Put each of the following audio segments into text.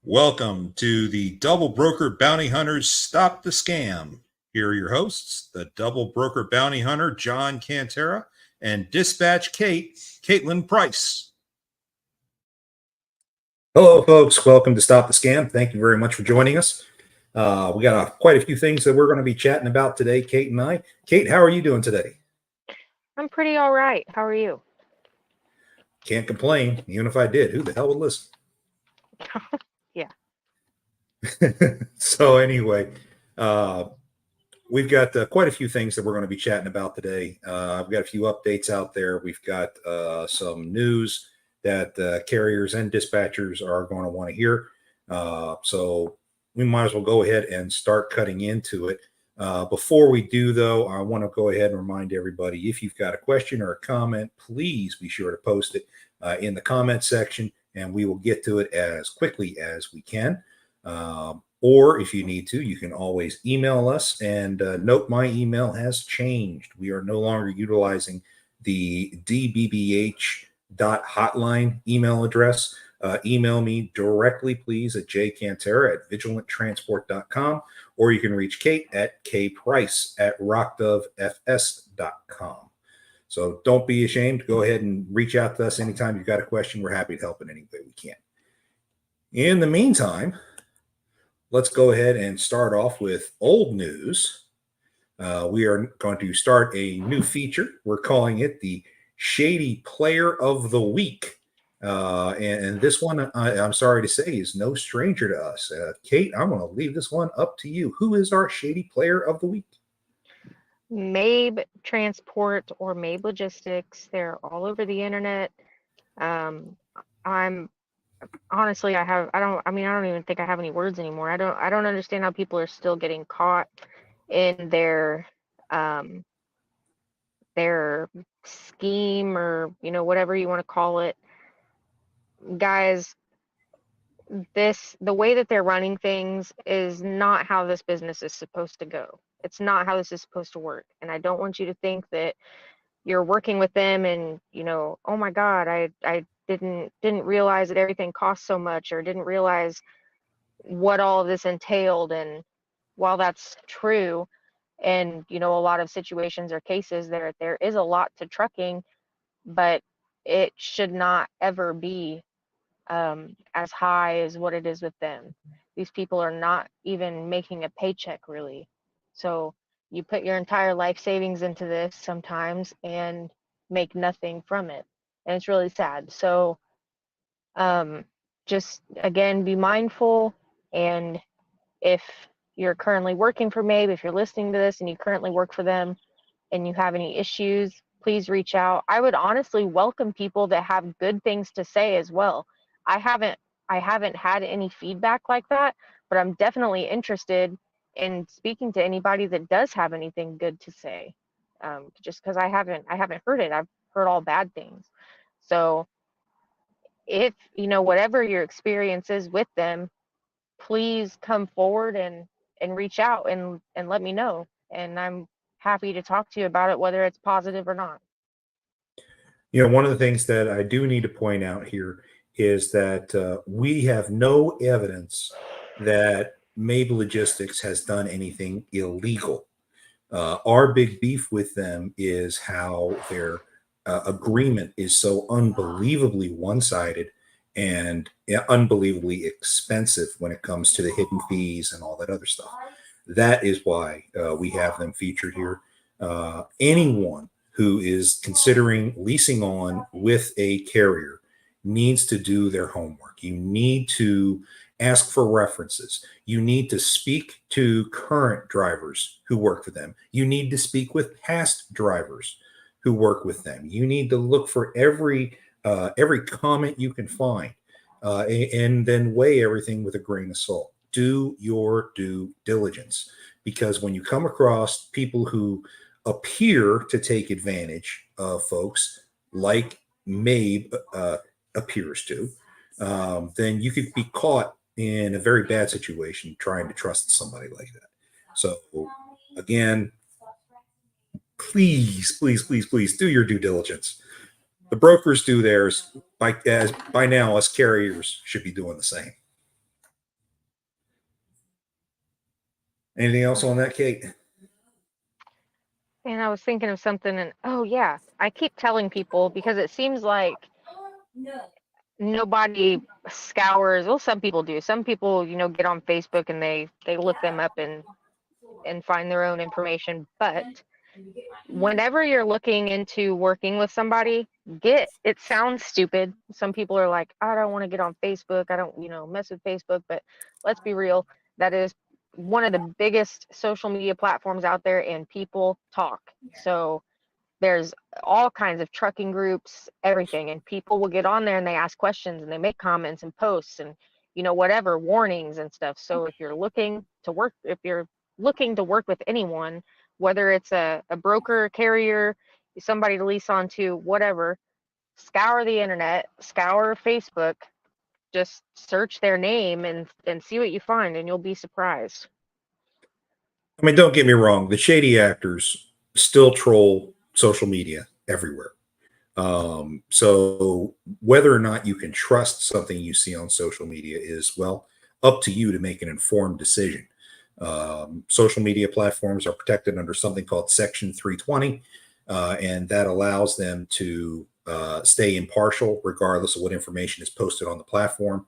Welcome to the Double Broker Bounty Hunters Stop the Scam. Here are your hosts, the Double Broker Bounty Hunter, John Cantera, and Dispatch Kate, Caitlin Price. Hello, folks. Welcome to Stop the Scam. Thank you very much for joining us. We got quite a few things that we're going to be chatting about today, Kate and I. Kate, how are you doing today? I'm pretty all right. How are you? Can't complain. Even if I did, who the hell would listen? Yeah. So anyway, we've got quite a few things that we're going to be chatting about today. I've got a few updates out there. We've got some news that carriers and dispatchers are going to want to hear. So we might as well go ahead and start cutting into it. Before we do, though, I want to go ahead and remind everybody, if you've got a question or a comment, please be sure to post it in the comment section, and we will get to it as quickly as we can. Or if you need to, you can always email us. And note, my email has changed. We are no longer utilizing the DBBH.hotline email address. Email me directly, please, at jcantera@vigilanttransport.com, or you can reach Kate at kprice@rockdovefs.com. So don't be ashamed. Go ahead and reach out to us anytime you've got a question. We're happy to help in any way we can. In the meantime, let's go ahead and start off with old news. We are going to start a new feature. We're calling it the Shady Player of the Week. And this one, I'm sorry to say, is no stranger to us. Kate, I'm going to leave this one up to you. Who is our Shady Player of the Week? Mabe Transport or Mabe Logistics. They're all over the internet. I'm honestly, I don't even think I have any words anymore. I don't understand how people are still getting caught in their scheme, or whatever you want to call it. Guys, the way that they're running things is not how this business is supposed to go. It's not how this is supposed to work. And I don't want you to think that you're working with them and, oh my God, I didn't realize that everything costs so much, or didn't realize what all of this entailed. And while that's true, and a lot of situations or cases there is a lot to trucking, but it should not ever be as high as what it is with them. These people are not even making a paycheck, really. So you put your entire life savings into this sometimes and make nothing from it. And it's really sad. So just, again, be mindful. And if you're currently working for Mabe, if you're listening to this and you currently work for them and you have any issues, please reach out. I would honestly welcome people that have good things to say as well. I haven't had any feedback like that, but I'm definitely interested in speaking to anybody that does have anything good to say. Just because I haven't heard it. I've heard all bad things. So if whatever your experience is with them, please come forward and reach out and let me know. And I'm happy to talk to you about it, whether it's positive or not. One of the things that I do need to point out here is that we have no evidence that Mabe Logistics has done anything illegal. Our big beef with them is how their agreement is so unbelievably one-sided and unbelievably expensive when it comes to the hidden fees and all that other stuff. That is why we have them featured here. Anyone who is considering leasing on with a carrier needs to do their homework. You need to ask for references. You need to speak to current drivers who work for them. You need to speak with past drivers who work with them. You need to look for every comment you can find, and then weigh everything with a grain of salt. Do your due diligence, because when you come across people who appear to take advantage of folks like Mabe appears to, then you could be caught in a very bad situation trying to trust somebody like that. So again, please do your due diligence. The brokers do theirs. By now, us carriers should be doing the same. Anything else on that, Kate? And I was thinking of something, and oh yeah, I keep telling people because it seems like nobody scours. Well, some people do. Some people, get on Facebook and they look them up and find their own information. But whenever you're looking into working with somebody, it sounds stupid. Some people are like, I don't want to get on Facebook. I don't, mess with Facebook. But let's be real, that is one of the biggest social media platforms out there, and people talk. So there's all kinds of trucking groups, everything, and people will get on there and they ask questions and they make comments and posts and whatever warnings and stuff. So if you're looking to work with anyone, whether it's a broker, carrier, somebody to lease onto, whatever, scour the internet, scour Facebook, just search their name and see what you find, and you'll be surprised. I mean, don't get me wrong. The shady actors still troll social media everywhere. So whether or not you can trust something you see on social media is, well, up to you to make an informed decision. Social media platforms are protected under something called Section 320, and that allows them to stay impartial regardless of what information is posted on the platform.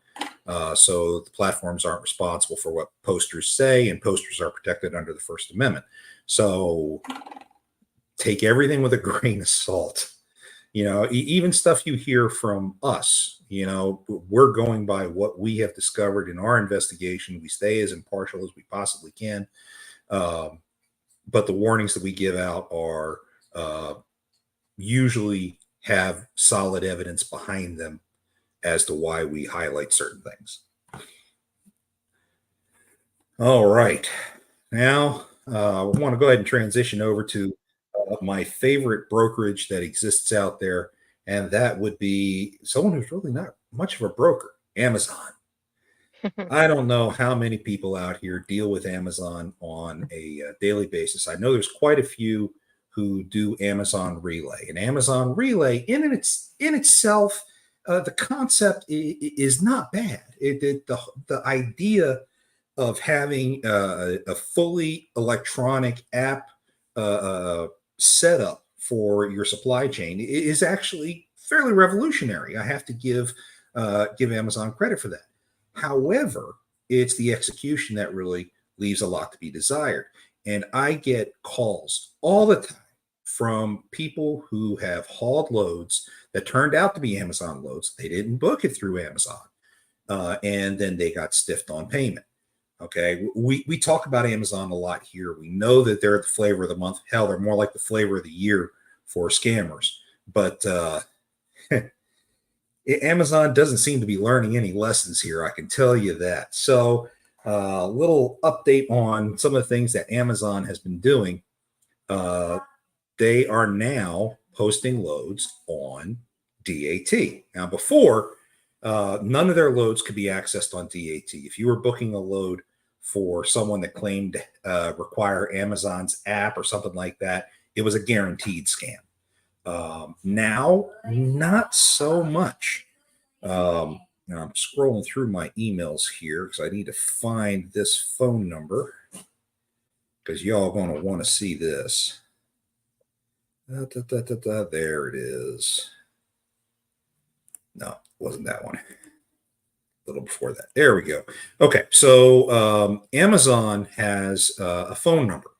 So the platforms aren't responsible for what posters say, and posters are protected under the First Amendment. So take everything with a grain of salt. Even stuff you hear from us, we're going by what we have discovered in our investigation. We stay as impartial as we possibly can. But the warnings that we give out are usually have solid evidence behind them as to why we highlight certain things. All right. Now, I want to go ahead and transition over to my favorite brokerage that exists out there, and that would be someone who's really not much of a broker, Amazon. I don't know how many people out here deal with Amazon on a daily basis. I know there's quite a few who do Amazon Relay, and Amazon Relay in itself, the concept is not bad. The idea of having a fully electronic app setup for your supply chain is actually fairly revolutionary. I have to give Amazon credit for that. However, it's the execution that really leaves a lot to be desired. And I get calls all the time from people who have hauled loads that turned out to be Amazon loads. They didn't book it through Amazon, and then they got stiffed on payment. Okay, we talk about Amazon a lot here. We know that they're the flavor of the month. Hell, they're more like the flavor of the year for scammers. But Amazon doesn't seem to be learning any lessons here. I can tell you that. So, a little update on some of the things that Amazon has been doing. They are now posting loads on DAT. Now, before, none of their loads could be accessed on DAT. If you were booking a load for someone that claimed require Amazon's app or something like that, it was a guaranteed scam. Now, not so much. Now I'm scrolling through my emails here because I need to find this phone number because y'all going to want to see this. There it is. No, it wasn't that one. A little before that. There we go. Okay, so Amazon has a phone number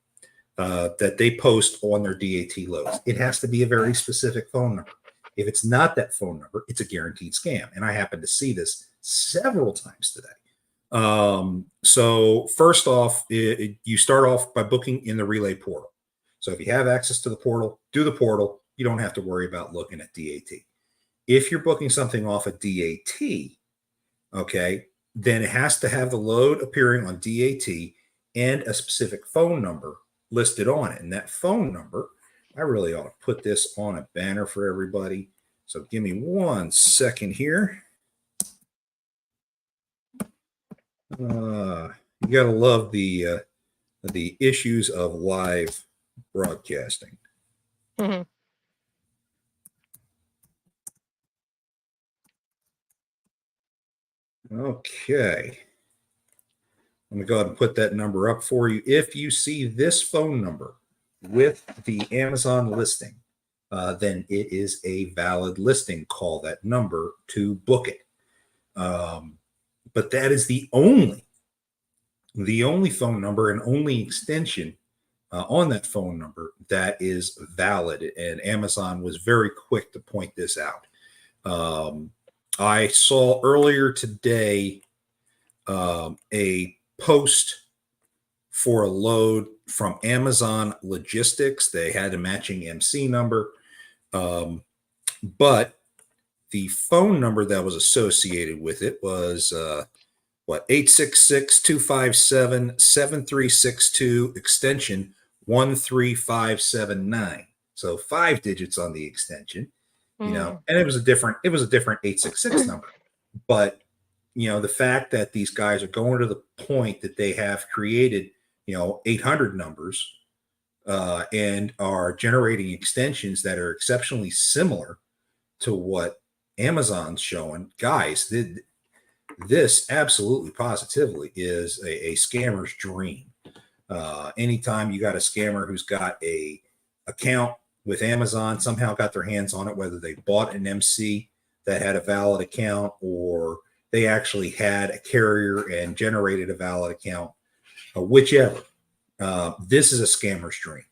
that they post on their DAT loads. It has to be a very specific phone number. If it's not that phone number, it's a guaranteed scam. And I happen to see this several times today. So first off, you start off by booking in the Relay portal. So if you have access to the portal, do the portal. You don't have to worry about looking at DAT. If you're booking something off of DAT, okay, then it has to have the load appearing on DAT and a specific phone number listed on it. And that phone number, I really ought to put this on a banner for everybody. So give me 1 second here. You gotta love the issues of live broadcasting. Mm-hmm. Okay. Let me go ahead and put that number up for you. If you see this phone number with the Amazon listing, then it is a valid listing. Call that number to book it. But that is the only phone number and only extension on that phone number that is valid. And Amazon was very quick to point this out. I saw earlier today a post for a load from Amazon Logistics. They had a matching MC number, but the phone number that was associated with it was 866-257-7362 extension 13579. So 5 digits on the extension, and it was a different 866 number. But the fact that these guys are going to the point that they have created 800 numbers and are generating extensions that are exceptionally similar to what Amazon's showing, guys, this absolutely positively is a scammer's dream. Anytime you got a scammer who's got a account with Amazon, somehow got their hands on it, whether they bought an MC that had a valid account or they actually had a carrier and generated a valid account, whichever, this is a scammer's dream,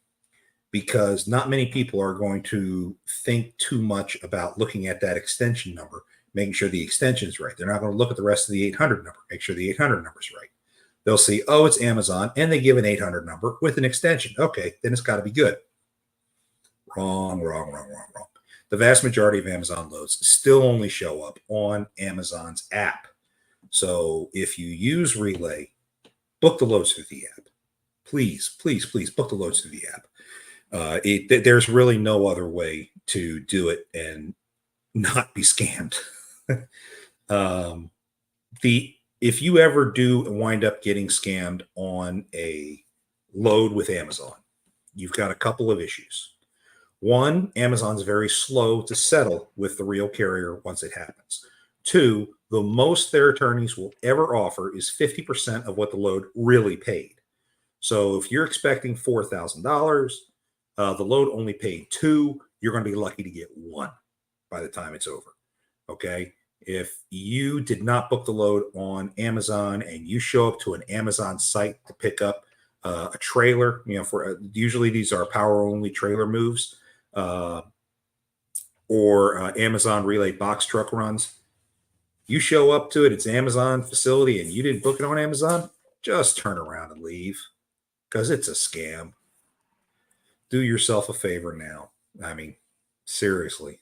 because not many people are going to think too much about looking at that extension number, making sure the extension is right. They're not going to look at the rest of the 800 number, make sure the 800 number is right. They'll see, oh, it's Amazon, and they give an 800 number with an extension. Okay, then it's got to be good. Wrong. The vast majority of Amazon loads still only show up on Amazon's app. So if you use Relay, book the loads through the app. Please book the loads through the app. There's really no other way to do it and not be scammed. If you ever do wind up getting scammed on a load with Amazon, you've got a couple of issues. One, Amazon's very slow to settle with the real carrier once it happens. Two, the most their attorneys will ever offer is 50% of what the load really paid. So if you're expecting $4,000, the load only paid $2,000, you're going to be lucky to get $1 by the time it's over. Okay. If you did not book the load on Amazon and you show up to an Amazon site to pick up a trailer, for usually these are power only trailer moves, or Amazon Relay box truck runs. You show up to it, it's Amazon facility, and you didn't book it on Amazon, just turn around and leave, because it's a scam. Do yourself a favor now. I mean, seriously.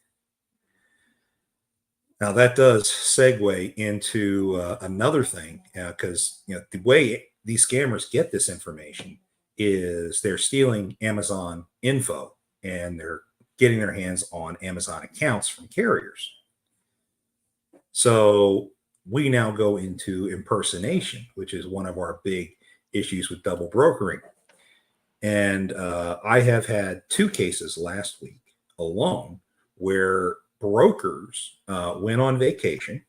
Now that does segue into another thing, because the way these scammers get this information is they're stealing Amazon info and they're getting their hands on Amazon accounts from carriers. So we now go into impersonation, which is one of our big issues with double brokering. And I have had 2 cases last week alone where brokers went on vacation.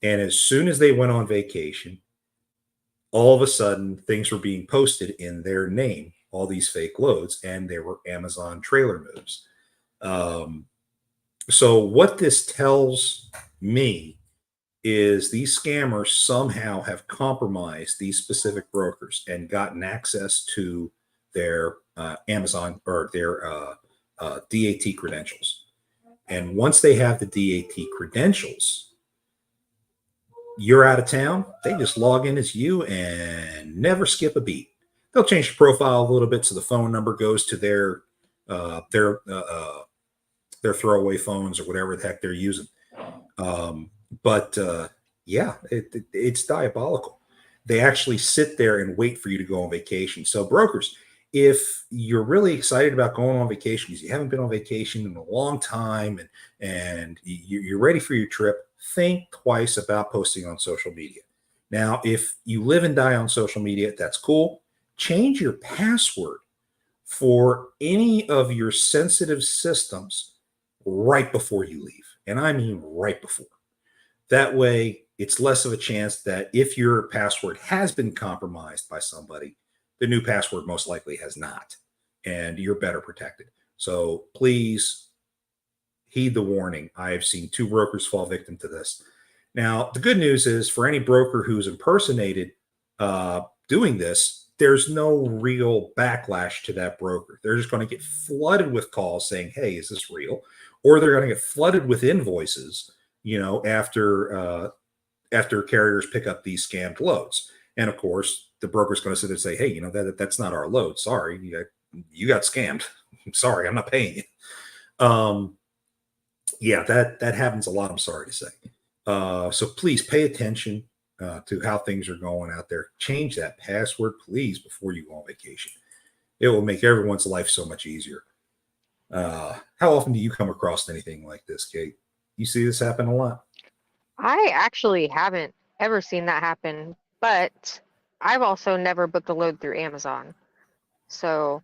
And as soon as they went on vacation, all of a sudden things were being posted in their name, all these fake loads, and they were Amazon trailer moves. So what this tells me is these scammers somehow have compromised these specific brokers and gotten access to their Amazon or their DAT credentials. And once they have the DAT credentials, you're out of town, they just log in as you and never skip a beat. They'll change the profile a little bit so the phone number goes to their throwaway phones or whatever the heck they're using. It's diabolical. They actually sit there and wait for you to go on vacation. So brokers, if you're really excited about going on vacation because you haven't been on vacation in a long time and you're ready for your trip, think twice about posting on social media. Now, if you live and die on social media, that's cool. Change your password for any of your sensitive systems right before you leave. And I mean right before. That way, it's less of a chance that if your password has been compromised by somebody, the new password most likely has not, and you're better protected. So please heed the warning. I have seen 2 brokers fall victim to this. Now, the good news is for any broker who's impersonated doing this, there's no real backlash to that broker. They're just going to get flooded with calls saying, "Hey, is this real?" Or they're going to get flooded with invoices, after carriers pick up these scammed loads. And of course, the broker's going to sit there and say, "Hey, that's not our load. Sorry, you got scammed. Sorry, I'm not paying you." Yeah, that happens a lot. I'm sorry to say. So please pay attention to how things are going out there. Change that password, please, before you go on vacation. It will make everyone's life so much easier. How often do you come across anything like this, Kate? You see this happen a lot? I actually haven't ever seen that happen, but I've also never booked a load through Amazon. So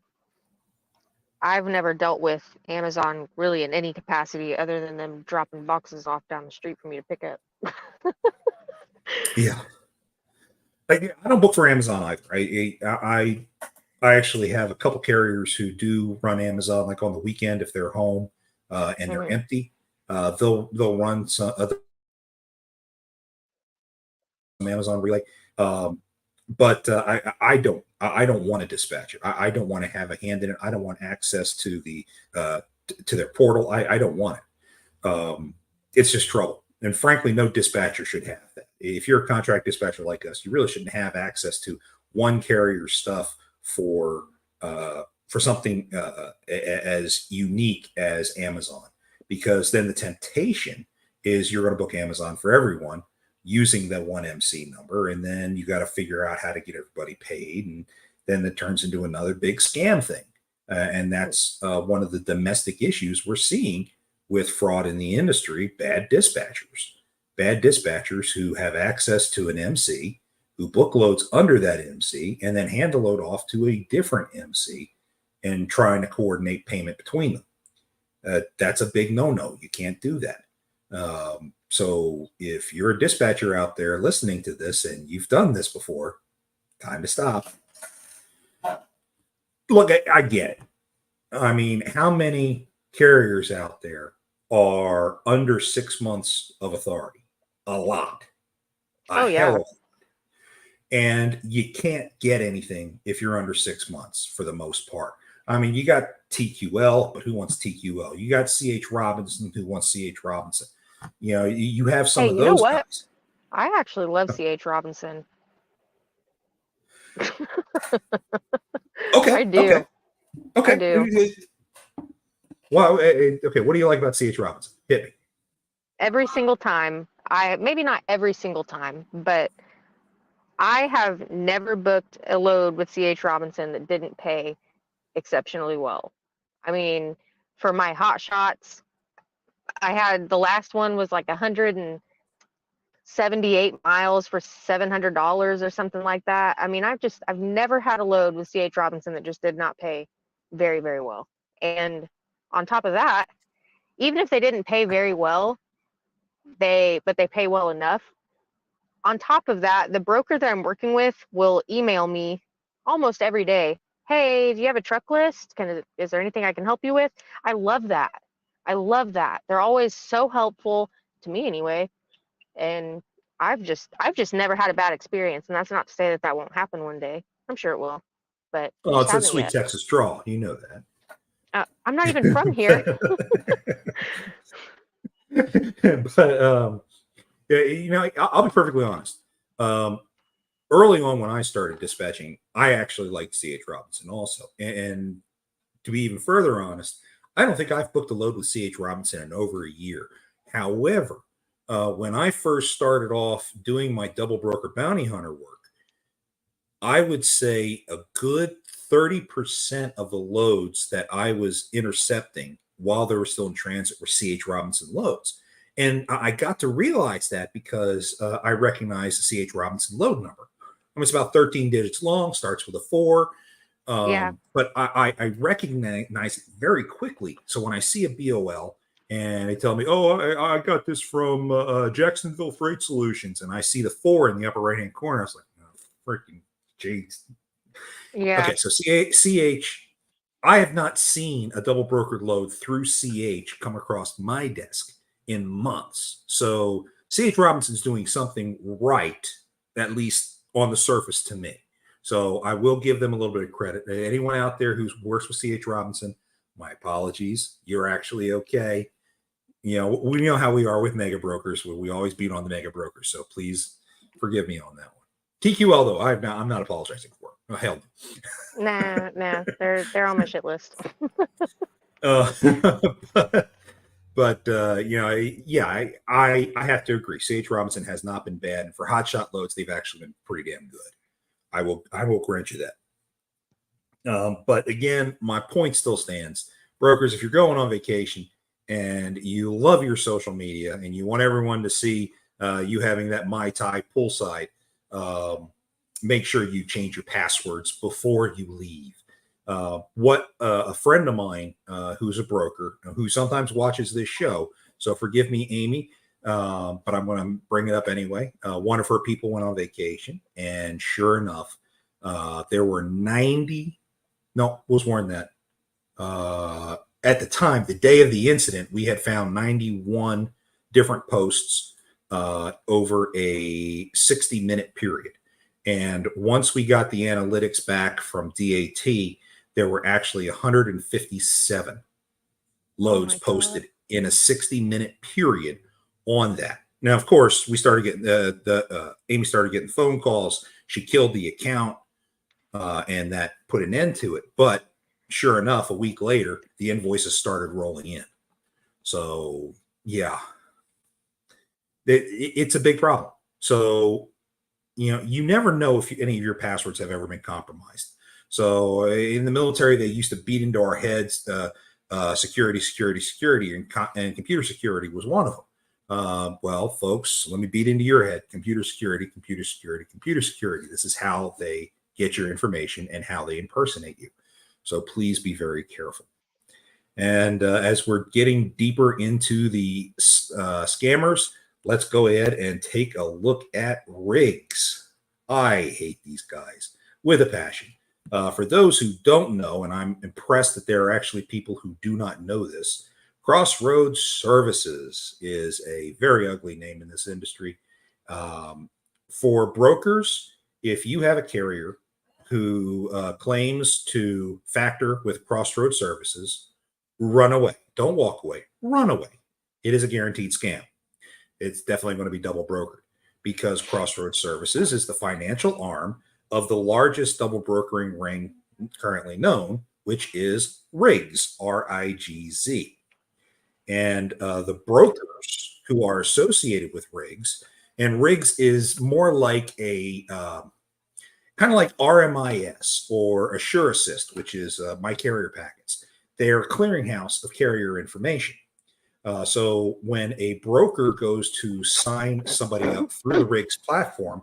I've never dealt with Amazon really in any capacity other than them dropping boxes off down the street for me to pick up. Yeah. I don't book for Amazon either. I actually have a couple carriers who do run Amazon, like on the weekend if they're home and they're empty. They'll run some Amazon relay. But I don't want a dispatcher. I don't want to have a hand in it. I don't want access to the to their portal. I don't want it. It's just trouble. And frankly, no dispatcher should have that. If you're a contract dispatcher like us, you really shouldn't have access to one carrier's stuff for something as unique as Amazon, because then the temptation is you're going to book Amazon for everyone using that one MC number, and then you got to figure out how to get everybody paid, and then it turns into another big scam thing. And that's one of the domestic issues we're seeing with fraud in the industry. Bad dispatchers who have access to an MC, who book loads under that MC and then hand the load off to a different MC and trying to coordinate payment between them. That's a big no-no. You can't do that. So if you're a dispatcher out there listening to this and you've done this before, time to stop. Look, I get it. I mean, how many carriers out there are under 6 months of authority? A lot. Oh, yeah. And you can't get anything if you're under 6 months for the most part. I mean, you got TQL, but who wants TQL? You got CH Robinson, who wants CH Robinson. You have some of those. You know what? Guys. I actually love CH Robinson. Okay. I do. Okay. I do. Well, okay. What do you like about CH Robinson? Hit me. Every single time, maybe not every single time, but I have never booked a load with CH Robinson that didn't pay exceptionally well. I mean, for my hot shots, I had the last one was like 178 miles for $700 or something like that. I mean, I've never had a load with CH Robinson that just did not pay very, very well. And on top of that, even if they didn't pay very well, but they pay well enough. On top of that, the broker that I'm working with will email me almost every day. "Hey, do you have a truck list? Is there anything I can help you with?" I love that. They're always so helpful to me anyway. And I've just never had a bad experience. And that's not to say that won't happen one day. I'm sure it will. But well, it's a hasn't sweet yet. Texas draw. You know that. I'm not even from here. But I'll be perfectly honest. Early on when I started dispatching, I actually liked CH Robinson also. And to be even further honest, I don't think I've booked a load with CH Robinson in over a year. However, when I first started off doing my double broker bounty hunter work, I would say a good 30% of the loads that I was intercepting while they were still in transit were CH Robinson loads. And I got to realize that because I recognized the CH Robinson load number. It's about 13 digits long, starts with a 4. Yeah. But I recognize it very quickly. So when I see a BOL and they tell me, "Oh, I got this from Jacksonville Freight Solutions," and I see the 4 in the upper right hand corner. I was like, "Oh, freaking Jades." Yeah. Okay, so CH, I have not seen a double brokered load through CH come across my desk in months. So CH Robinson's doing something right, at least on the surface to me. So I will give them a little bit of credit. Anyone out there who works with CH Robinson, my apologies. You're actually okay. You know, we know how we are with mega brokers. We always beat on the mega brokers. So please forgive me on that one. TQL though, I'm not apologizing for. Oh, hell no. Nah, they're on my shit list. Uh, but you know, yeah, I have to agree. CH Robinson has not been bad, and for hot shot loads, they've actually been pretty damn good. I will grant you that. But again, my point still stands. Brokers, if you're going on vacation and you love your social media and you want everyone to see you having that Mai Tai poolside, make sure you change your passwords before you leave. What a friend of mine who's a broker who sometimes watches this show, so forgive me, Amy, but I'm going to bring it up anyway. One of her people went on vacation, and sure enough, there were 90, no, it was more than that. At the time, the day of the incident, we had found 91 different posts over a 60-minute period. And once we got the analytics back from DAT, there were actually 157 loads posted in a 60-minute period on that. Now, of course, we started getting Amy started getting phone calls. She killed the account, and that put an end to it. But sure enough, a week later, the invoices started rolling in. So yeah, it's a big problem. So you know, you never know if any of your passwords have ever been compromised. So in the military, they used to beat into our heads security, and computer security was one of them. Well, folks, let me beat into your head. Computer security, computer security, computer security. This is how they get your information and how they impersonate you. So please be very careful. And as we're getting deeper into the scammers, let's go ahead and take a look at rigs. I hate these guys with a passion. For those who don't know, and I'm impressed that there are actually people who do not know this, Crossroads Services is a very ugly name in this industry. For brokers, if you have a carrier who claims to factor with Crossroads Services, run away. Don't walk away. Run away. It is a guaranteed scam. It's definitely going to be double brokered because Crossroads Services is the financial arm of the largest double brokering ring currently known, which is Riggs, R-I-G-Z. And the brokers who are associated with Riggs, and Riggs is more like a kind of like RMIS or Assure Assist, which is My Carrier Packets. They are a clearinghouse of carrier information. So when a broker goes to sign somebody up through the Riggs platform,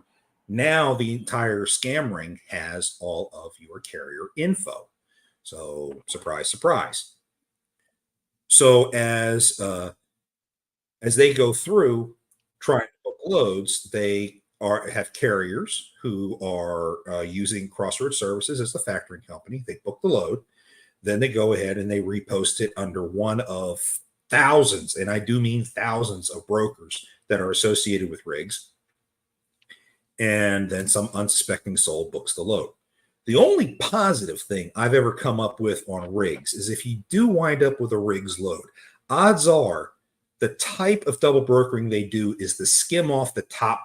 now the entire scam ring has all of your carrier info. So surprise, surprise. So as they go through trying to book loads, they have carriers who are using Crossroads Services as the factoring company. They book the load, then they go ahead and they repost it under one of thousands, and I do mean thousands of brokers that are associated with Riggs. And then some unsuspecting soul books the load. The only positive thing I've ever come up with on Riggs is if you do wind up with a Riggs load, odds are the type of double brokering they do is the skim off the top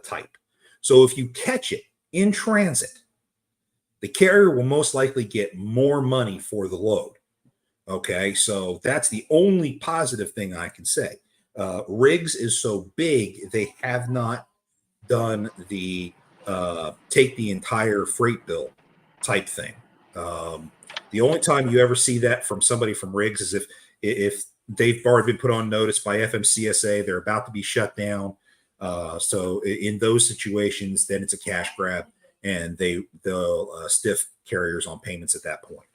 type. So if you catch it in transit, the carrier will most likely get more money for the load. Okay, so that's the only positive thing I can say. Riggs is so big, they have not done the take the entire freight bill type thing. The only time you ever see that from somebody from Riggs is if they've already been put on notice by FMCSA, they're about to be shut down. So in those situations, then it's a cash grab, and they'll stiff carriers on payments at that point.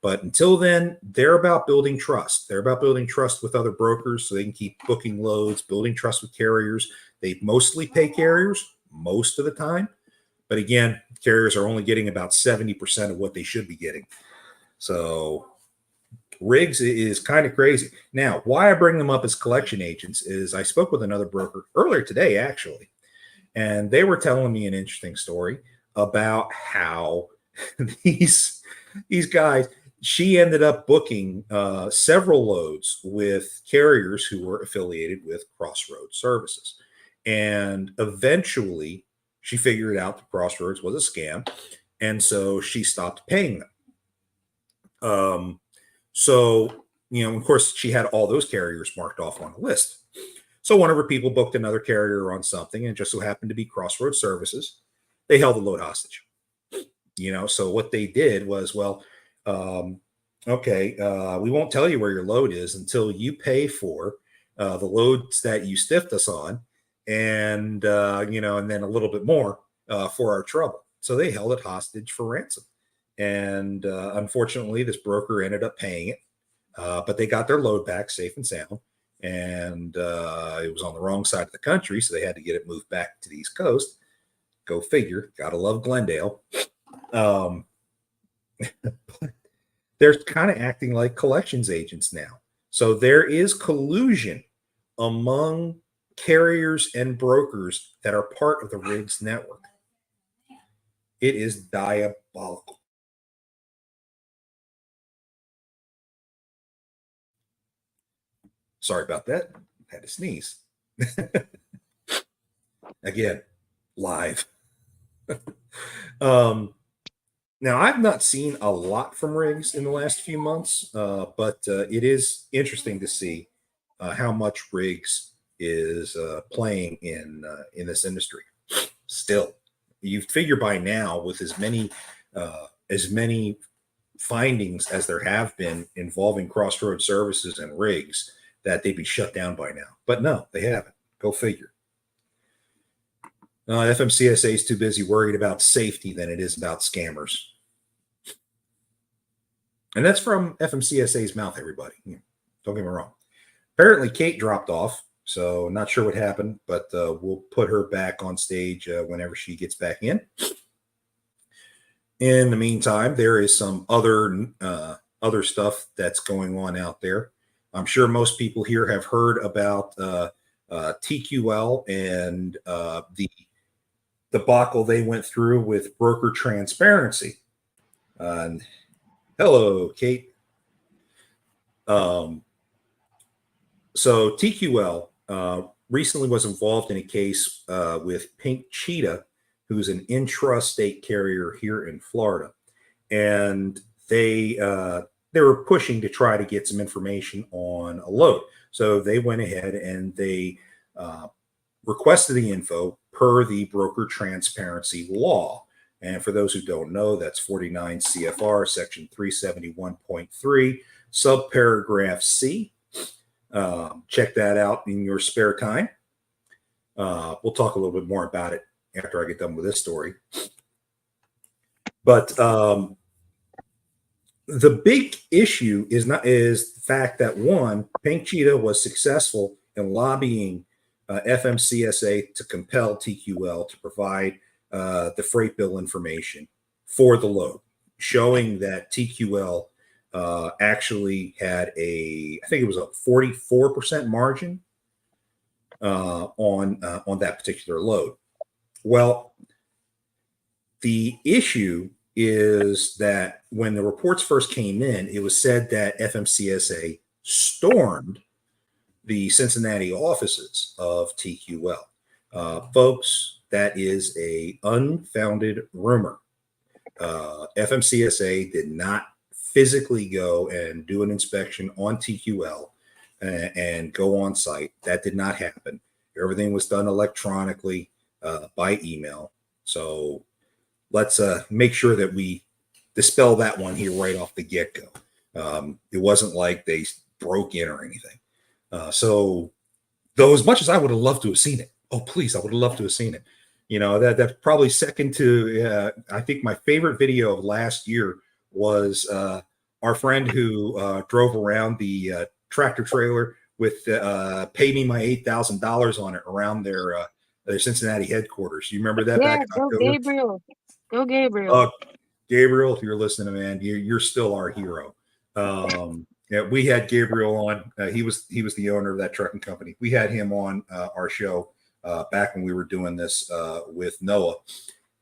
But until then, they're about building trust. They're about building trust with other brokers so they can keep booking loads, building trust with carriers. They mostly pay carriers most of the time. But again, carriers are only getting about 70% of what they should be getting. So rigs is kind of crazy. Now, why I bring them up as collection agents is I spoke with another broker earlier today, actually, and they were telling me an interesting story about how these guys, she ended up booking several loads with carriers who were affiliated with Crossroads Services. And eventually she figured out that Crossroads was a scam. And so she stopped paying them. So, of course, she had all those carriers marked off on the list. So one of her people booked another carrier on something, and it just so happened to be Crossroads Services. They held the load hostage. So what they did was, okay, we won't tell you where your load is until you pay for the loads that you stiffed us on, and and then a little bit more for our trouble. So they held it hostage for ransom. And unfortunately, this broker ended up paying it, but they got their load back safe and sound. And it was on the wrong side of the country, so they had to get it moved back to the East Coast. Go figure. Gotta love Glendale. But they're kind of acting like collections agents now. So there is collusion among carriers and brokers that are part of the rigs network. It is diabolical. Sorry about that. Had to sneeze. Again, live. Now, I've not seen a lot from rigs in the last few months, but it is interesting to see how much rigs is playing in this industry. Still, you figure by now, with as many findings as there have been involving Crossroads Services and rigs, that they'd be shut down by now. But no, they haven't. Go figure. FMCSA is too busy worried about safety than it is about scammers. And that's from FMCSA's mouth, everybody. Don't get me wrong. Apparently, Kate dropped off, so not sure what happened, but we'll put her back on stage whenever she gets back in. In the meantime, there is some other stuff that's going on out there. I'm sure most people here have heard about TQL and the debacle they went through with broker transparency. Hello, Kate. So TQL recently was involved in a case with Pink Cheetah, who's an intrastate carrier here in Florida, and they were pushing to try to get some information on a load. So they went ahead and they requested the info per the broker transparency law. And for those who don't know, that's 49 CFR section 371.3 subparagraph C. Check that out in your spare time. We'll talk a little bit more about it after I get done with this story. But the big issue is the fact that, one, Pink Cheetah was successful in lobbying FMCSA to compel TQL to provide the freight bill information for the load, showing that TQL actually had I think it was a 44% margin on that particular load. Well, the issue is that when the reports first came in, it was said that FMCSA stormed the Cincinnati offices of TQL. Folks, that is a unfounded rumor. FMCSA did not physically go and do an inspection on TQL and go on site. That did not happen. Everything was done electronically by email. So let's make sure that we dispel that one here right off the get-go. It wasn't like they broke in or anything. So though, as much as I would have loved to have seen it, oh, please, I would have loved to have seen it. That's probably second to, I think my favorite video of last year was our friend who drove around the tractor trailer with pay me my $8,000 on it around their Cincinnati headquarters. You remember that back Yeah, in go October? Gabriel. Go Gabriel. Gabriel, if you're listening, man, you're still our hero. Yeah, we had Gabriel on. He was the owner of that trucking company. We had him on our show back when we were doing this with Noah,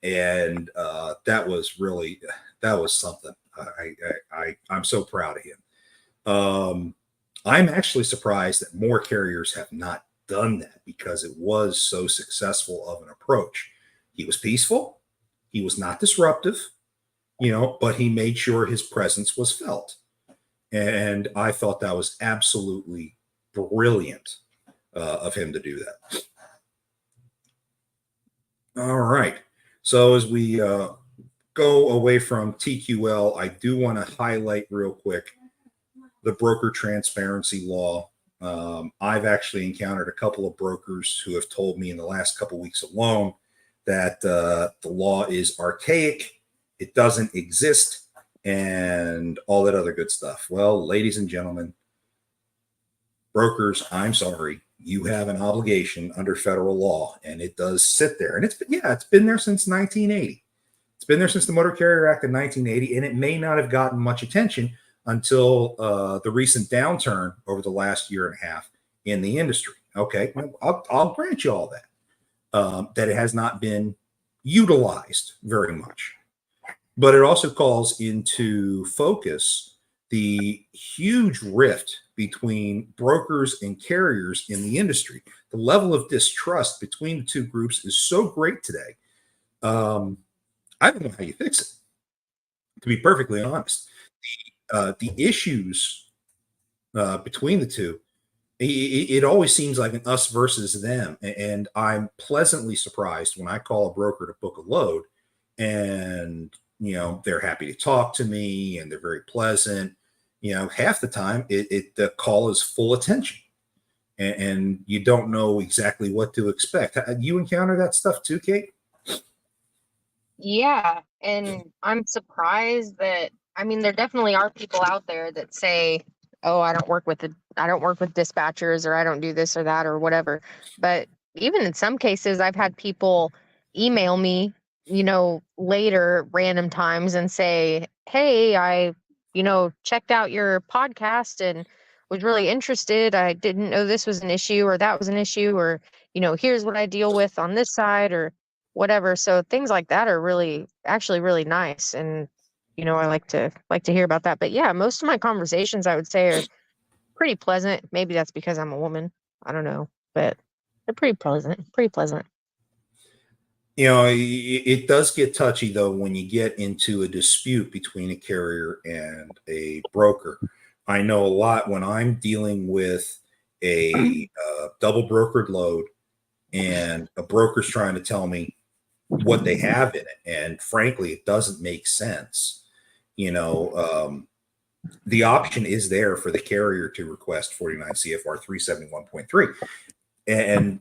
and that was something. I'm so proud of him. I'm actually surprised that more carriers have not done that because it was so successful of an approach. He was peaceful. He was not disruptive, but he made sure his presence was felt. And I thought that was absolutely brilliant of him to do that. All right. So as we go away from TQL, I do want to highlight real quick the broker transparency law. I've actually encountered a couple of brokers who have told me in the last couple of weeks alone that the law is archaic, it doesn't exist, and all that other good stuff. Well, ladies and gentlemen, brokers, I'm sorry, you have an obligation under federal law, and it does sit there. And it's been there since 1980. It's been there since the Motor Carrier Act of 1980, and it may not have gotten much attention until the recent downturn over the last year and a half in the industry. Okay, I'll grant you all that, that it has not been utilized very much. But it also calls into focus the huge rift between brokers and carriers in the industry. The level of distrust between the two groups is so great today. I don't know how you fix it, to be perfectly honest. The issues between the two, it always seems like an us versus them. And I'm pleasantly surprised when I call a broker to book a load and, they're happy to talk to me and they're very pleasant. Half the time the call is full attention and you don't know exactly what to expect. You encounter that stuff too, Kate? Yeah, and I'm surprised that there definitely are people out there that say, "Oh, I don't work with dispatchers, or I don't do this or that or whatever." But even in some cases, I've had people email me, later random times and say, "Hey, I, checked out your podcast and was really interested. I didn't know this was an issue or that was an issue, or, here's what I deal with on this side or whatever." So things like that are actually really nice. And, I like to hear about that. But yeah, most of my conversations I would say are pretty pleasant. Maybe that's because I'm a woman. I don't know, but they're pretty pleasant, pretty pleasant. It does get touchy though when you get into a dispute between a carrier and a broker. I know a lot when I'm dealing with a double brokered load and a broker's trying to tell me what they have in it, and frankly, it doesn't make sense. The option is there for the carrier to request 49 CFR 371.3, and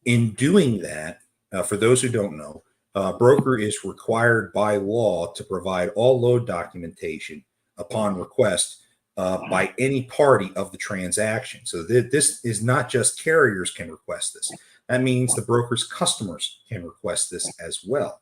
in doing that, for those who don't know, broker is required by law to provide all load documentation upon request by any party of the transaction. So this is not just carriers can request this. That means the broker's customers can request this as well.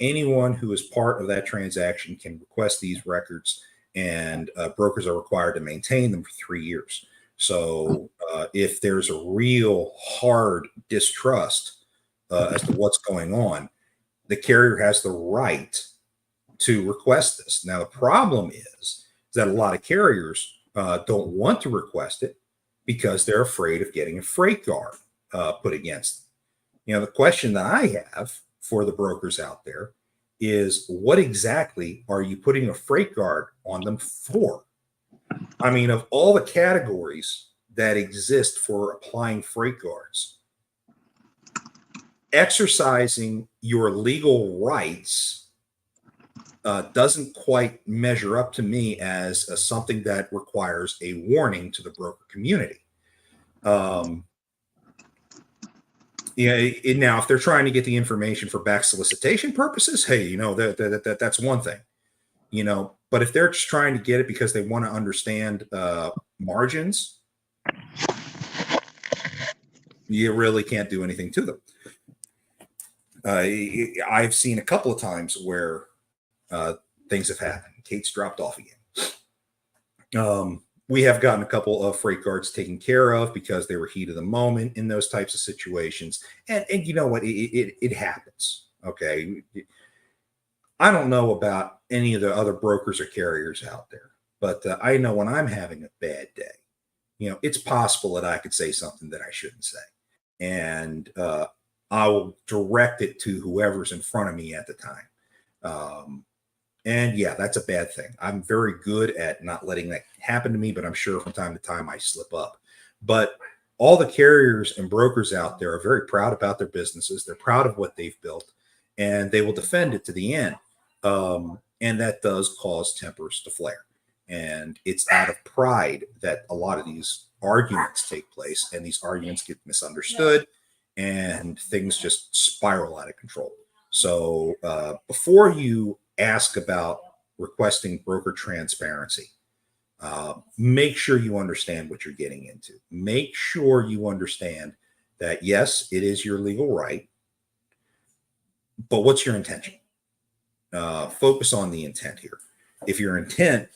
Anyone who is part of that transaction can request these records, and brokers are required to maintain them for 3 years. So if there's a real hard distrust as to what's going on, the carrier has the right to request this. Now, the problem is that a lot of carriers don't want to request it because they're afraid of getting a freight guard put against them. The question that I have for the brokers out there is, what exactly are you putting a freight guard on them for? Of all the categories that exist for applying freight guards, exercising your legal rights doesn't quite measure up to me as something that requires a warning to the broker community. Now, if they're trying to get the information for back solicitation purposes, hey, that's one thing. But if they're just trying to get it because they want to understand margins, you really can't do anything to them. I've seen a couple of times where things have happened. Kate's dropped off again. We have gotten a couple of freight guards taken care of because they were heat of the moment in those types of situations. And you know what? It happens. Okay. I don't know about any of the other brokers or carriers out there, but I know when I'm having a bad day, it's possible that I could say something that I shouldn't say. And I will direct it to whoever's in front of me at the time. And yeah, that's a bad thing. I'm very good at not letting that happen to me, but I'm sure from time to time I slip up. But all the carriers and brokers out there are very proud about their businesses. They're proud of what they've built, and they will defend it to the end. And that does cause tempers to flare. And it's out of pride that a lot of these arguments take place, and these arguments get misunderstood, and things just spiral out of control. So before you ask about requesting broker transparency, make sure you understand what you're getting into. Make sure you understand that, yes, it is your legal right, but what's your intention? Focus on the intent here. If your intent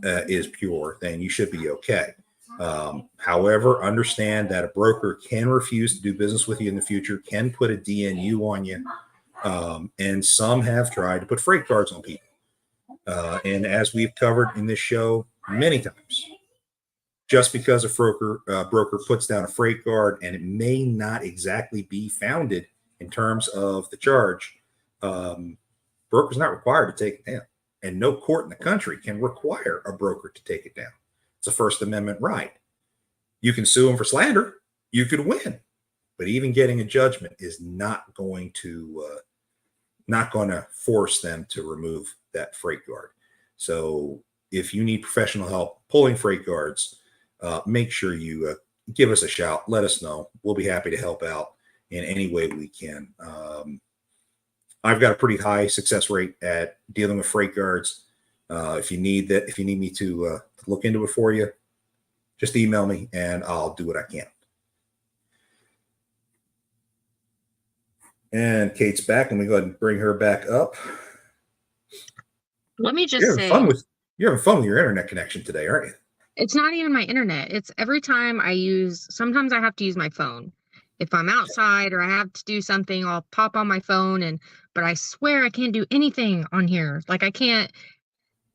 is pure, then you should be okay. However, understand that a broker can refuse to do business with you in the future, can put a DNU on you, and some have tried to put freight guards on people. And as we've covered in this show many times, just because a broker puts down a freight guard and it may not exactly be founded in terms of the charge, broker's not required to take it down. And no court in the country can require a broker to take it down. It's a First Amendment right. You can sue them for slander. You could win. But even getting a judgment is not going to force them to remove that freight guard. So if you need professional help pulling freight guards, make sure you give us a shout. Let us know. We'll be happy to help out in any way we can. I've got a pretty high success rate at dealing with freight guards. If you need me to look into it for you, just email me and I'll do what I can. And Kate's back, and we go ahead and bring her back up. Let me just You're say, having fun with your internet connection today, aren't you? it's not even my internet. It's every time sometimes I have to use my phone. If I'm outside or I have to do something, I'll pop on my phone, but I swear I can't do anything on here. Like I can't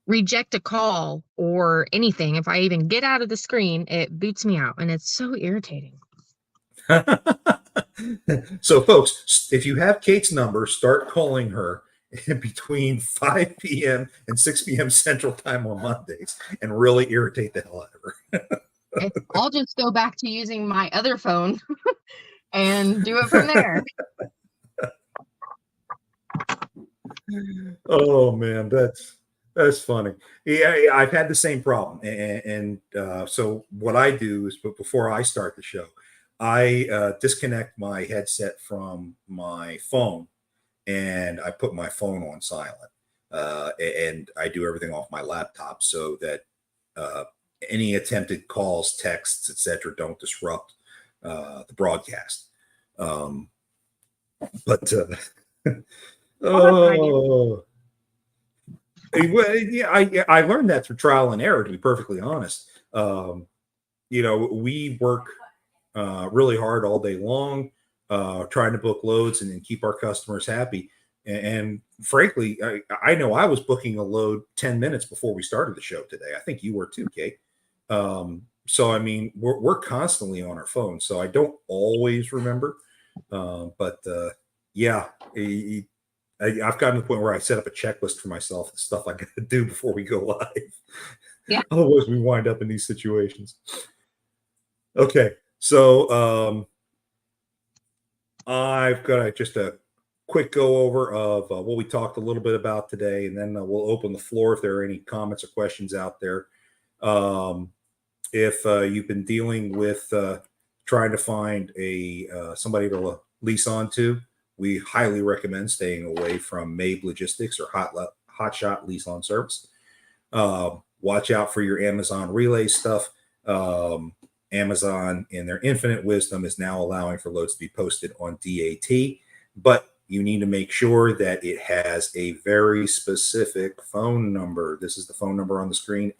reject a call or anything. If I even get out of the screen, it boots me out, and it's so irritating. So folks, if you have Kate's number, start calling her between 5 p.m. and 6 p.m. Central Time on Mondays and really irritate the hell out of her. I'll just go back to using my other phone and do it from there. Oh man, that's funny. Yeah, I've had the same problem, and so what I do is, but before I start the show, I disconnect my headset from my phone, and I put my phone on silent, and I do everything off my laptop so that any attempted calls, texts, etc., don't disrupt the broadcast. Oh, yeah, I learned that through trial and error, to be perfectly honest. We work really hard all day long, trying to book loads and keep our customers happy. And frankly, I know I was booking a load 10 minutes before we started the show today. I think you were too, Kate. So, I mean, we're constantly on our phone, so I don't always remember. Yeah, I've gotten to the point where I set up a checklist for myself and stuff I got to do before we go live. Yeah. Otherwise, we wind up in these situations. Okay, so I've got just a quick go over of what we talked a little bit about today, and then we'll open the floor if there are any comments or questions out there. If you've been dealing with trying to find somebody to lease onto, we highly recommend staying away from MABE Logistics or hotshot lease on service. Watch out for your Amazon relay stuff. Amazon, in their infinite wisdom, is now allowing for loads to be posted on DAT, but you need to make sure that it has a very specific phone number. This is the phone number on the screen,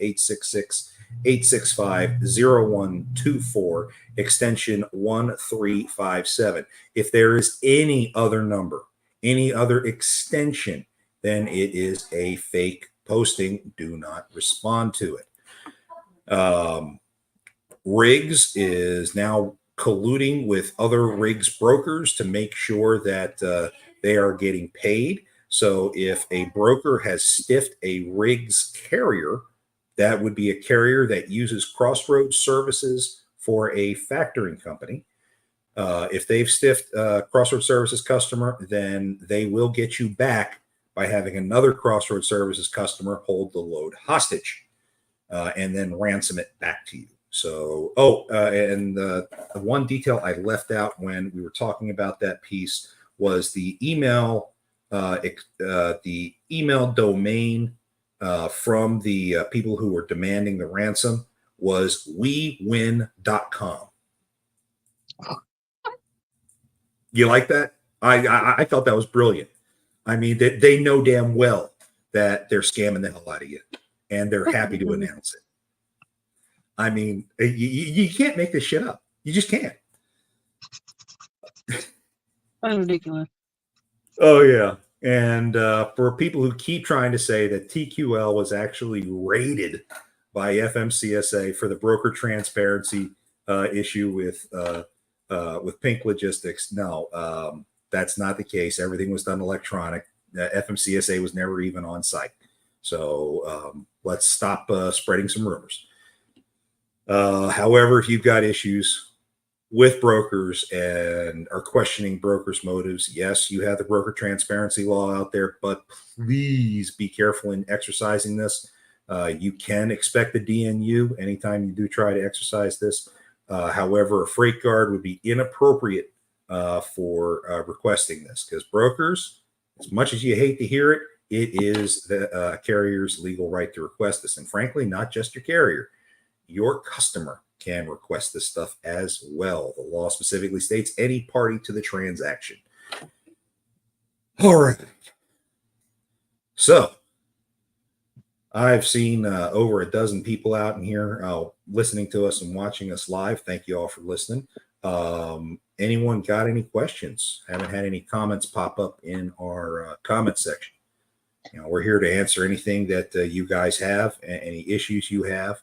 866-865-0124, extension 1357. If there is any other number, any other extension, then it is a fake posting. Do not respond to it. Riggs is now colluding with other Riggs brokers to make sure that they are getting paid. So if a broker has stiffed a Riggs carrier, that would be a carrier that uses Crossroads services for a factoring company. If they've stiffed a Crossroads services customer, then they will get you back by having another Crossroads services customer hold the load hostage and then ransom it back to you. So, and the one detail I left out when we were talking about that piece was the email domain from the people who were demanding the ransom was wewin.com. You like that? I thought that was brilliant. I mean, they know damn well that they're scamming the hell out of you, and they're happy to announce it. I mean, you can't make this shit up. You just can't. That's ridiculous. Oh, yeah. And for people who keep trying to say that TQL was actually raided by FMCSA for the broker transparency issue with Pink Logistics, no, that's not the case. Everything was done electronic. FMCSA was never even on site. So let's stop spreading some rumors. However, if you've got issues with brokers and are questioning brokers' motives, yes, you have the broker transparency law out there, but please be careful in exercising this. You can expect the DNU anytime you do try to exercise this. However, a freight guard would be inappropriate for requesting this, because brokers, as much as you hate to hear it, it is the carrier's legal right to request this. And frankly, not just your carrier. Your customer can request this stuff as well. The law specifically states any party to the transaction. All right. So I've seen over a dozen people out in here listening to us and watching us live. Thank you all for listening. Anyone got any questions? Haven't had any comments pop up in our comment section. You know, we're here to answer anything that you guys have, any issues you have.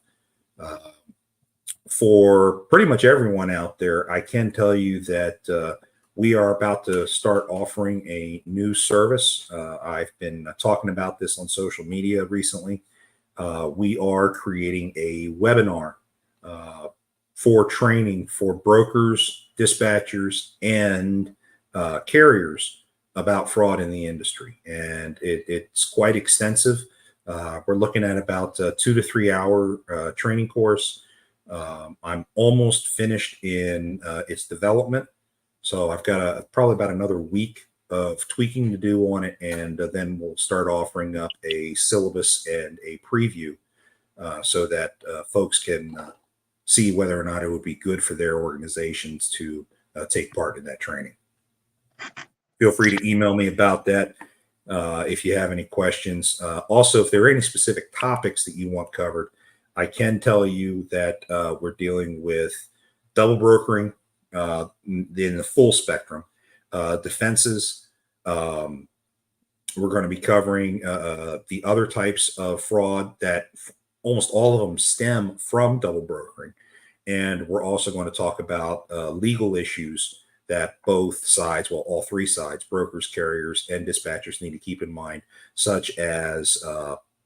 For pretty much everyone out there, I can tell you that we are about to start offering a new service. I've been talking about this on social media recently. We are creating a webinar for training for brokers, dispatchers, and carriers about fraud in the industry. And it's quite extensive. We're looking at about a 2 to 3 hour training course. I'm almost finished in its development. So I've got probably about another week of tweaking to do on it. And then we'll start offering up a syllabus and a preview so that folks can see whether or not it would be good for their organizations to take part in that training. Feel free to email me about that. If you have any questions. Also, if there are any specific topics that you want covered, I can tell you that we're dealing with double brokering in the full spectrum, defenses. We're going to be covering the other types of fraud that almost all of them stem from double brokering. And we're also going to talk about legal issues that both sides, well, all three sides, brokers, carriers, and dispatchers need to keep in mind, such as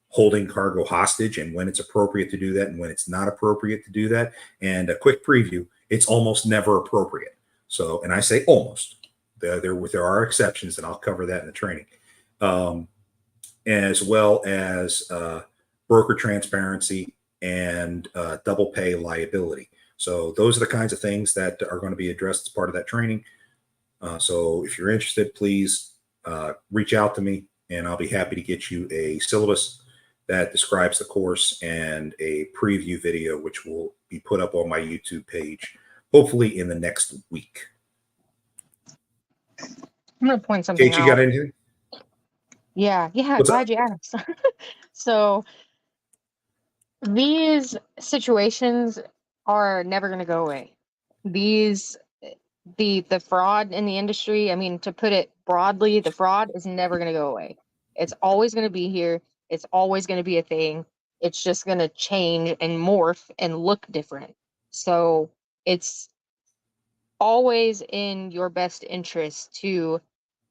holding cargo hostage and when it's appropriate to do that and when it's not appropriate to do that. And a quick preview, it's almost never appropriate. So, and I say almost. There are exceptions, and I'll cover that in the training. As well as broker transparency and double pay liability. So those are the kinds of things that are going to be addressed as part of that training. So if you're interested, please reach out to me. and I'll be happy to get you a syllabus that describes the course and a preview video, which will be put up on my YouTube page, hopefully in the next week. I'm gonna point something Kate, you out. got anything? Yeah, What's glad you asked. So these situations are never going to go away. These the fraud in the industry, I mean, to put it broadly, the fraud is never going to go away. It's always going to be here. It's always going to be a thing. It's just going to change and morph and look different. So it's always in your best interest to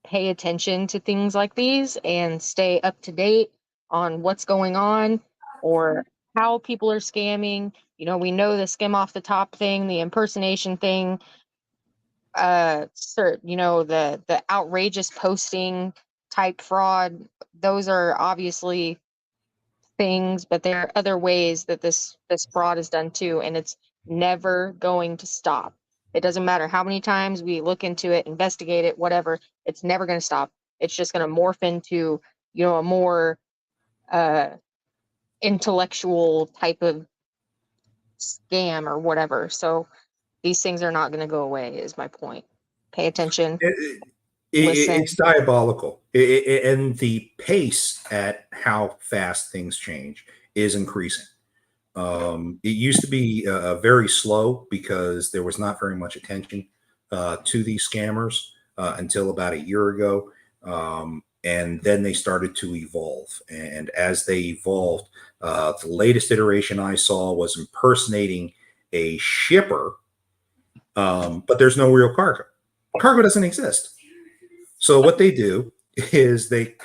pay attention to things like these and stay up to date on what's going on or how people are scamming. You know, we know the skim off the top thing, the impersonation thing, you know, the outrageous posting type fraud. Those are obviously things, but there are other ways that this fraud is done too, and it's never going to stop. It doesn't matter how many times we look into it, investigate it, whatever, it's never going to stop. It's just going to morph into, you know, a more intellectual type of scam or whatever. So these things are not going to go away, is my point. Pay attention. Listen. It's diabolical, and the pace at how fast things change is increasing. It used to be very slow because there was not very much attention to these scammers until about a year ago. And then they started to evolve. And as they evolved, the latest iteration I saw was impersonating a shipper, but there's no real cargo. Cargo doesn't exist. So what they do is they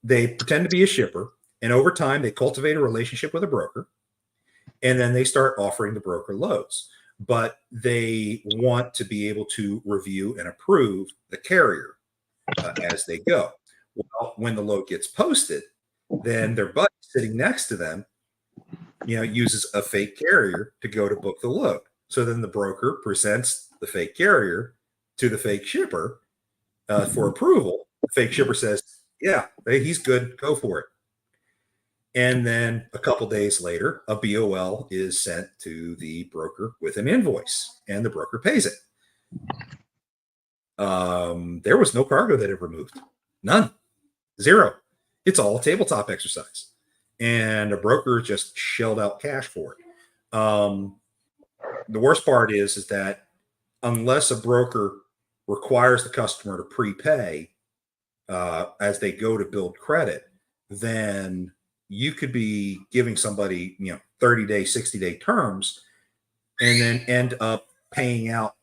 pretend to be a shipper, and over time they cultivate a relationship with a broker, and then they start offering the broker loads. But they want to be able to review and approve the carrier as they go. Well, when the load gets posted, then their buddy sitting next to them, you know, uses a fake carrier to go to book the load. So then the broker presents the fake carrier to the fake shipper for approval. The fake shipper says, yeah, he's good, go for it. And then a couple days later, a BOL is sent to the broker with an invoice, and the broker pays it. There was no cargo that ever moved. None. Zero. It's all a tabletop exercise. And a broker just shelled out cash for it. The worst part is that unless a broker requires the customer to prepay as they go to build credit, then you could be giving somebody, 30-day, 60-day terms, and then end up paying out,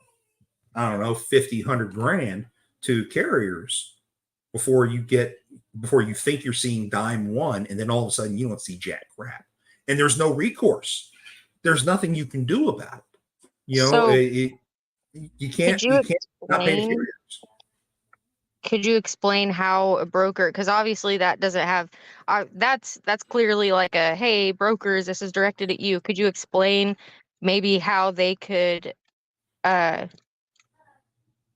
I don't know, 50, 100 grand to carriers before you think you're seeing dime one, and then all of a sudden you don't see jack crap. And there's no recourse. There's nothing you can do about it. So you can't not pay the carriers. Could you explain how a broker, because obviously that doesn't have, that's clearly like a, hey, brokers, this is directed at you. Could you explain maybe how they could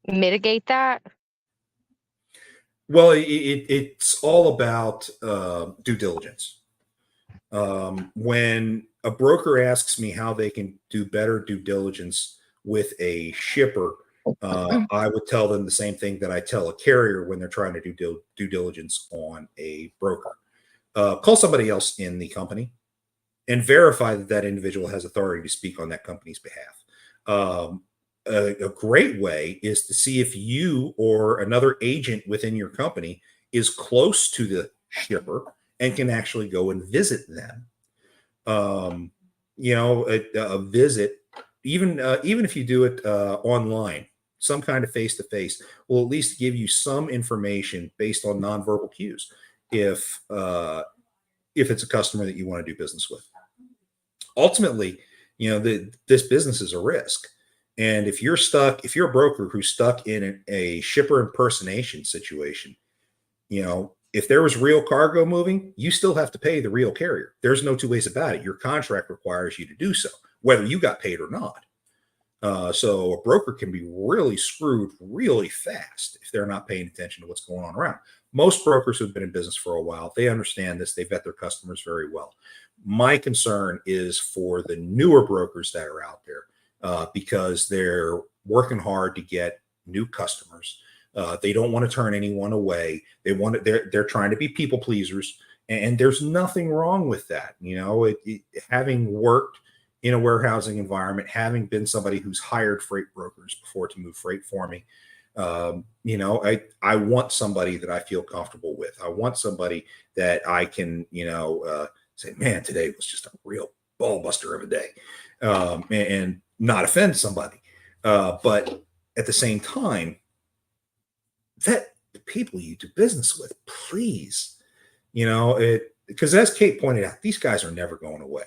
mitigate that? Well, it's all about due diligence. When a broker asks me how they can do better due diligence with a shipper, I would tell them the same thing that I tell a carrier when they're trying to do due diligence on a broker. Call somebody else in the company and verify that that individual has authority to speak on that company's behalf. A great way is to see if you or another agent within your company is close to the shipper and can actually go and visit them. A visit, even if you do it online, some kind of face-to-face will at least give you some information based on nonverbal cues if it's a customer that you want to do business with. Ultimately, this business is a risk. And if you're a broker who's stuck in a shipper impersonation situation, if there was real cargo moving, you still have to pay the real carrier. There's no two ways about it. Your contract requires you to do so, whether you got paid or not. So a broker can be really screwed really fast if they're not paying attention to what's going on around. Most brokers who've been in business for a while, they understand this. They vet their customers very well. My concern is for the newer brokers that are out there because they're working hard to get new customers. They don't want to turn anyone away. They're trying to be people pleasers, and there's nothing wrong with that. Having worked in a warehousing environment, having been somebody who's hired freight brokers before to move freight for me, I want somebody that I feel comfortable with. I want somebody that I can, say, man, today was just a real ball buster of a day, and not offend somebody. But at the same time, vet the people you do business with, please. Because as Kate pointed out, these guys are never going away.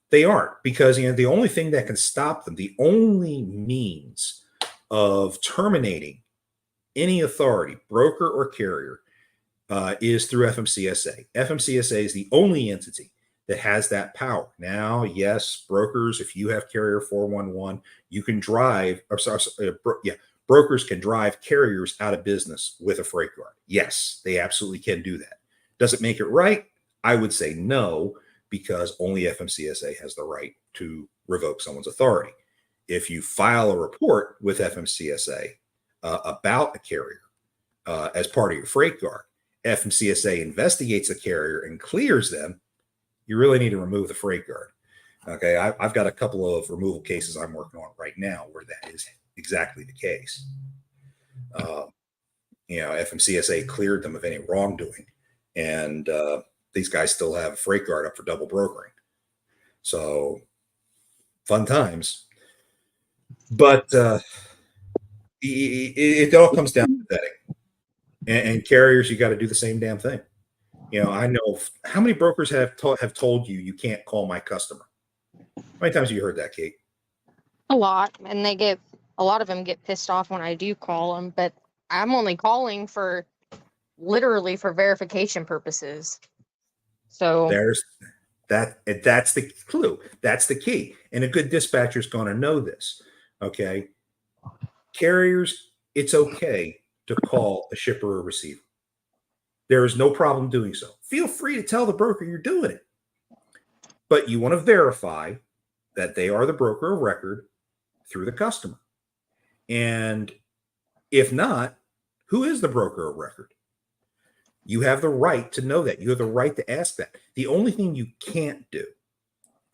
They aren't, because the only thing that can stop them, the only means of terminating any authority, broker or carrier, is through FMCSA. FMCSA is the only entity that has that power. Now, yes, brokers, if you have carrier 411, you can drive. Brokers can drive carriers out of business with a freight guard. Yes, they absolutely can do that. Does it make it right? I would say no, because only FMCSA has the right to revoke someone's authority. If you file a report with FMCSA about a carrier as part of your freight guard, FMCSA investigates the carrier and clears them, you really need to remove the freight guard. Okay, I've got a couple of removal cases I'm working on right now where that is exactly the case. FMCSA cleared them of any wrongdoing, and these guys still have a freight guard up for double brokering. So fun times. But it all comes down to vetting. And carriers, you got to do the same damn thing. I know how many brokers have told you can't call my customer. How many times have you heard that, Kate? A lot, and a lot of them get pissed off when I do call them, but I'm only calling literally for verification purposes. So that's the clue. That's the key. And a good dispatcher is going to know this. Okay. Carriers, it's okay to call a shipper or receiver. There is no problem doing so. Feel free to tell the broker you're doing it. But you want to verify that they are the broker of record through the customer. And if not, who is the broker of record? You have the right to know that. You have the right to ask that. The only thing you can't do,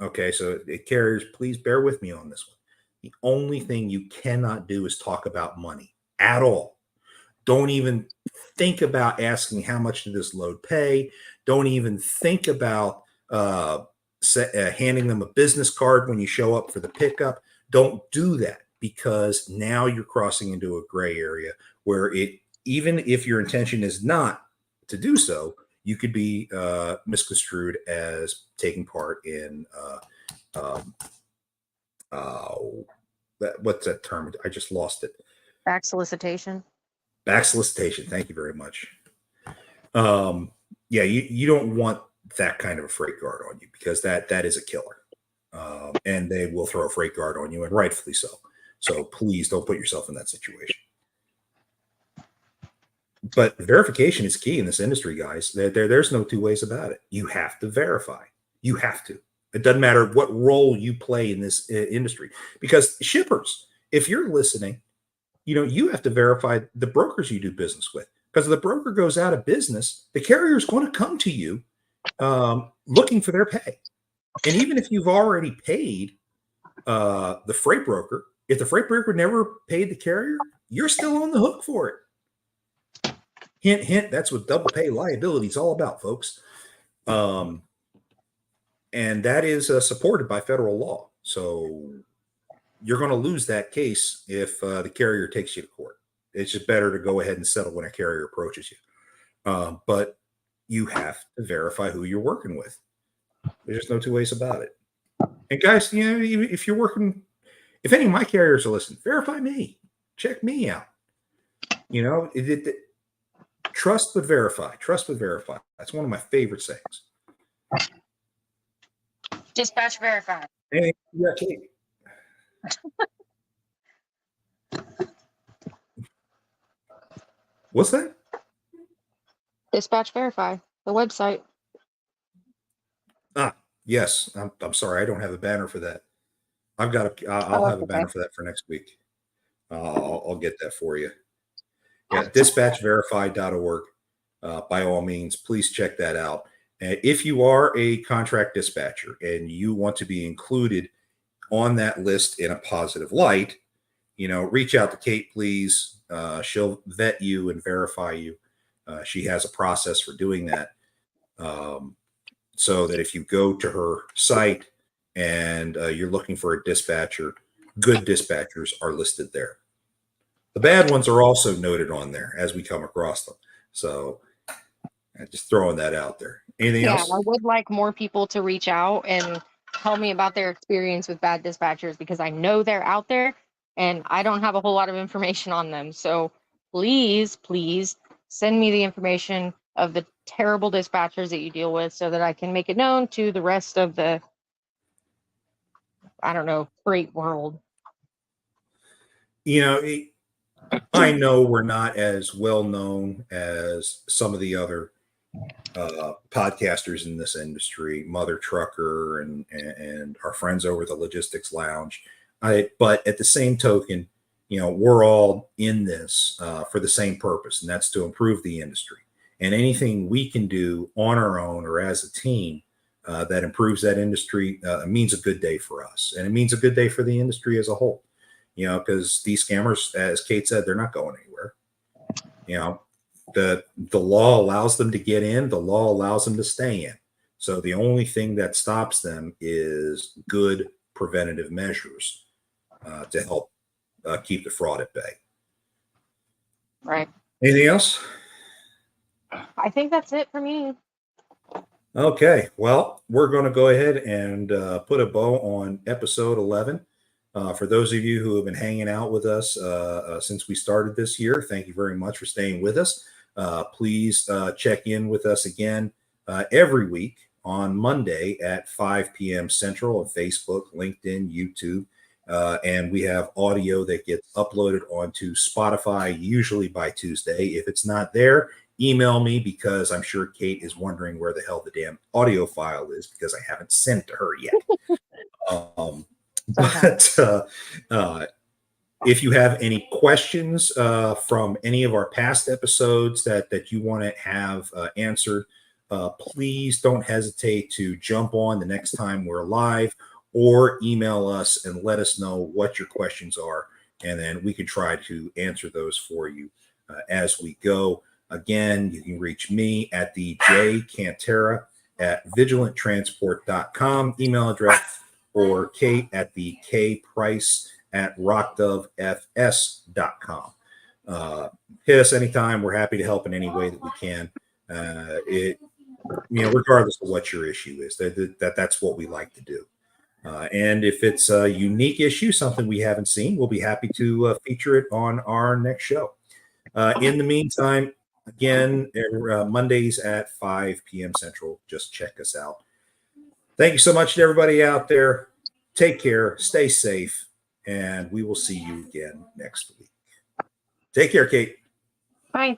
okay, so carriers, please bear with me on this one. The only thing you cannot do is talk about money at all. Don't even think about asking how much did this load pay. Don't even think about handing them a business card when you show up for the pickup. Don't do that, because now you're crossing into a gray area where even if your intention is not to do so, you could be misconstrued as taking part in what's that term? I just lost it. back solicitation. Back solicitation. Thank you very much. You don't want that kind of a freight guard on you, because that is a killer. And they will throw a freight guard on you, and rightfully so. So please don't put yourself in that situation. But verification is key in this industry, guys. There's no two ways about it. You have to verify. You have to. It doesn't matter what role you play in this industry, because shippers, if you're listening, you have to verify the brokers you do business with, because if the broker goes out of business, the carrier is going to come to you looking for their pay. And even if you've already paid the freight broker, if the freight broker never paid the carrier, you're still on the hook for it. Hint, hint, that's what double pay liability is all about, folks. And that is supported by federal law. So you're going to lose that case if the carrier takes you to court. It's just better to go ahead and settle when a carrier approaches you. But you have to verify who you're working with. There's just no two ways about it. And guys, if you're working, if any of my carriers are listening, verify me. Check me out. Trust but verify. Trust but verify. That's one of my favorite sayings. Dispatch verified. Hey, yeah, Kate. What's that? Dispatch Verify, the website. Yes. I'm sorry. I don't have a banner for that. I'll Oh, have a okay. banner for that for next week. I'll get that for you. Yeah, dispatchverify.org. By all means, please check that out. And if you are a contract dispatcher and you want to be included on that list in a positive light, reach out to Kate, please. She'll vet you and verify you. She has a process for doing that. So that if you go to her site and you're looking for a dispatcher, good dispatchers are listed there. The bad ones are also noted on there as we come across them. So just throwing that out there. Anything Yeah, else? I would like more people to reach out and tell me about their experience with bad dispatchers because I know they're out there and I don't have a whole lot of information on them. So please, please send me the information of the terrible dispatchers that you deal with so that I can make it known to the rest of the, I don't know, freight world. I know we're not as well known as some of the other podcasters in this industry, Mother Trucker and our friends over the Logistics Lounge. But at the same token, we're all in this for the same purpose, and that's to improve the industry. And anything we can do on our own or as a team that improves that industry means a good day for us, and it means a good day for the industry as a whole. Because these scammers, as Kate said, they're not going anywhere. The law allows them to get in, the law allows them to stay in. So the only thing that stops them is good preventative measures to help keep the fraud at bay. Right. Anything else? I think that's it for me. Okay. Well, we're going to go ahead and put a bow on episode 11. For those of you who have been hanging out with us since we started this year, thank you very much for staying with us. Please check in with us again every week on Monday at 5 p.m. Central on Facebook, LinkedIn, YouTube. And we have audio that gets uploaded onto Spotify, usually by Tuesday. If it's not there, email me because I'm sure Kate is wondering where the hell the damn audio file is because I haven't sent it to her yet. But if you have any questions from any of our past episodes that you want to have answered, please don't hesitate to jump on the next time we're live or email us and let us know what your questions are. And then we can try to answer those for you as we go. Again, you can reach me at the jcantera@vigilanttransport.com email address, or Kate at the kprice@rockdovefs.com. Hit us anytime. We're happy to help in any way that we can. Regardless of what your issue is, that's what we like to do. And if it's a unique issue, something we haven't seen, we'll be happy to feature it on our next show. In the meantime, again, Mondays at 5 p.m. Central, just check us out. Thank you so much to everybody out there. Take care, stay safe, and we will see you again next week. Take care, Kate. Bye.